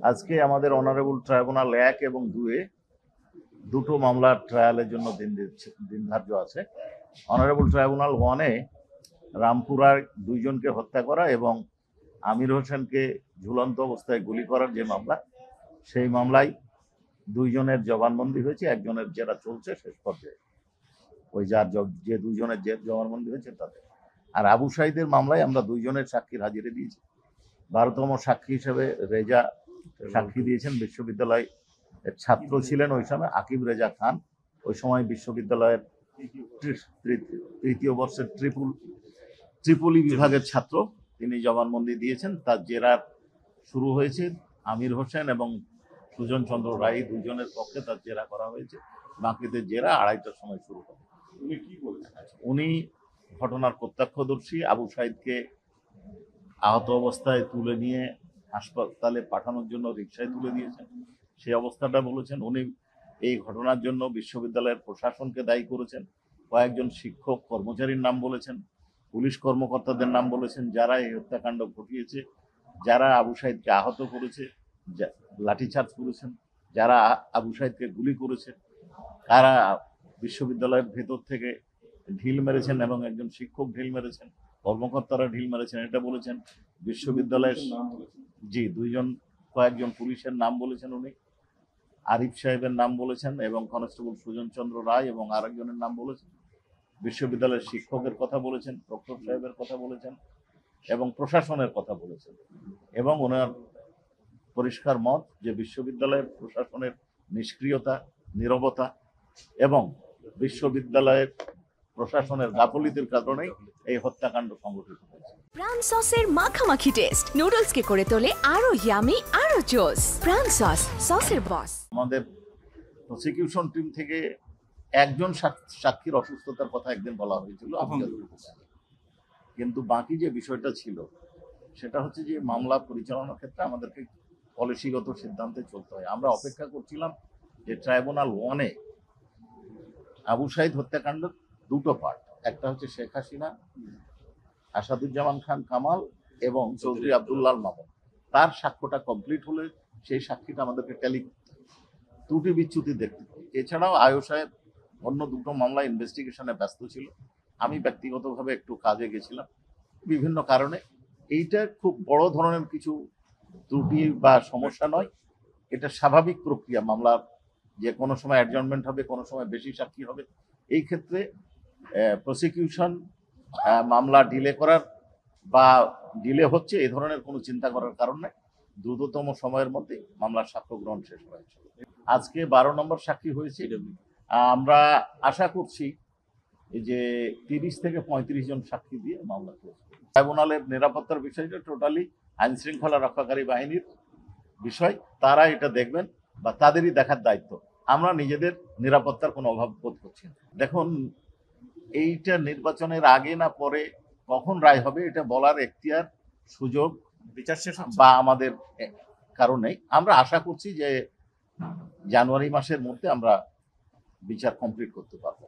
আজকে আমাদের honourable tribunal 1 এবং 2-এ দুটো মামলার ট্রায়ালের জন্য দিন ধার্য আছে। অনারেবল ট্রাইব্যুনাল 1-এ রামপুরার দুইজনকে হত্যা করা এবং আমির হোসেনকে ঝুলন্ত অবস্থায় গুলি করার যে মামলা, সেই মামলায় দুইজনের জবানবন্দি হয়েছে, একজনের জেরা চলছে শেষ পর্যায়ে। ওই যে দুইজনের জবানবন্দি হয়েছে তাদের। আর আবু সাঈদের মামলায় আমরা দুইজনের সাক্ষীর হাজিরে দিয়েছি। 12তম সাক্ষী হিসেবে রেজা সাক্ষী দিয়েছেন। বিশ্ববিদ্যালয় ছাত্র ছিলেন ওই সময়, আকিব রেজা খান। ওই সময় বিশ্ববিদ্যালয়ের তৃতীয় বর্ষের ত্রিপলি বিভাগের ছাত্র। তিনি জবানবন্দি দিয়েছেন। তার জেরার শুরু হয়েছে। আমির হোসেন এবং সুজন চন্দ্র রায় দুজনের পক্ষে তার জেরা করা হয়েছে। বাকিদের জেরা 2:30টার সময় শুরু হবে। উনি ঘটনার প্রত্যক্ষদর্শী। আবু সাঈদকে আহত অবস্থায় তুলে নিয়ে হাসপাতালে পাঠানোর জন্য রিকশায় তুলে দিয়েছেন, সেই অবস্থাটা বলেছেন। উনি এই ঘটনার জন্য বিশ্ববিদ্যালয়ের প্রশাসনকে দায়ী করেছেন। কয়েকজন শিক্ষক কর্মচারীর নাম বলেছেন, পুলিশ কর্মকর্তাদের নাম বলেছেন, যারা এই হত্যাকাণ্ড ঘটিয়েছে, যারা আবু সাঈদকে আহত করেছে, লাঠিচার্জ করেছেন, যারা আবু সাঈদকে গুলি করেছে, তারা বিশ্ববিদ্যালয়ের ভেতর থেকে ঢিল মেরেছেন এবং একজন শিক্ষক ঢিল মেরেছেন, কর্মকর্তারা ঢিল মেরেছেন, এটা বলেছেন। বিশ্ববিদ্যালয়ের কয়েকজন পুলিশের নাম বলেছেন উনি। আরিফ সাহেবের নাম বলেছেন এবং কনস্টেবল সুজন চন্দ্র রায় এবং আরেকজনের নাম বলেছেন। বিশ্ববিদ্যালয়ের শিক্ষকের কথা বলেছেন, প্রক্টর সাহেবের কথা বলেছেন এবং প্রশাসনের কথা বলেছেন। এবং ওনার পরিষ্কার মত যে বিশ্ববিদ্যালয়ের প্রশাসনের নিষ্ক্রিয়তা, নীরবতা এবং বিশ্ববিদ্যালয়ের প্রশাসনের গাফিলতির কারণেই এই হত্যাকাণ্ড সংঘটিত হয়েছে। প্রাণ সসের মাখামাখি টেস্ট নুডলসকে করে তোলে আরো ইয়ামি, আরো জোস। প্রাণ সস, সসের বস। আমাদের প্রসিকিউশন টিম থেকে একজন সাক্ষীর অসুস্থতার কথা একদিন বলা হয়েছিল, কিন্তু বাকি যে বিষয়টা ছিল সেটা হচ্ছে যে মামলা পরিচালনার ক্ষেত্রে আমাদেরকে পলিসিগত সিদ্ধান্তে চলতে হয়। আমরা অপেক্ষা করছিলাম যে ট্রাইব্যুনাল 1-এ আবু সাঈদ হত্যাকাণ্ডের দুটো পার্ট, একটা হচ্ছে শেখ হাসিনা, আসাদুজ্জামান খান কামাল এবং চৌধুরী আব্দুল্লাহ মামুন, তার সাক্ষ্যটা কমপ্লিট হলে সেই সাক্ষীটা আমাদেরকে ট্যালি ত্রুটি বিচ্যুতি দেখতে হবে। এছাড়াও আয়ো সাহেব অন্য দুটো মামলা ইনভেস্টিগেশনে ব্যস্ত ছিল। আমি ব্যক্তিগতভাবে একটু কাজে গেছিলাম বিভিন্ন কারণে। এইটা খুব বড় ধরনের কিছু ত্রুটি বা সমস্যা নয়, এটা স্বাভাবিক প্রক্রিয়া। মামলার যে কোনো সময় অ্যাডজর্নমেন্ট হবে, কোনো সময় বেশি সাক্ষী হবে। এই ক্ষেত্রে প্রসিকিউশন মামলা ডিলে করার বা ডিলে হচ্ছে এই ধরনের কোনো চিন্তা করার কারণ নেই। দ্রুততম সময়ের মধ্যে মামলার সাক্ষ্য গ্রহণ শেষ হয়েছে। আজকে 12 নম্বর সাক্ষী হয়েছে। আমরা আশা করছি যে 30 থেকে 35 জন সাক্ষী দিয়ে মামলা করছে। ট্রাইব্যুনালের নিরাপত্তার বিষয়টা টোটালি আইন শৃঙ্খলা রক্ষাকারী বাহিনীর বিষয়। তারা এটা দেখবেন বা তাদেরই দেখার দায়িত্ব। আমরা নিজেদের নিরাপত্তার কোনো অভাব বোধ করছি না। দেখুন, এইটা নির্বাচনের আগে না পরে কখন রায় হবে এটা বলার এখতিয়ার, সুযোগ বিচার শেষ বা আমাদের কারণে আমরা আশা করছি যে জানুয়ারি মাসের মধ্যে আমরা বিচার কমপ্লিট করতে পারবো।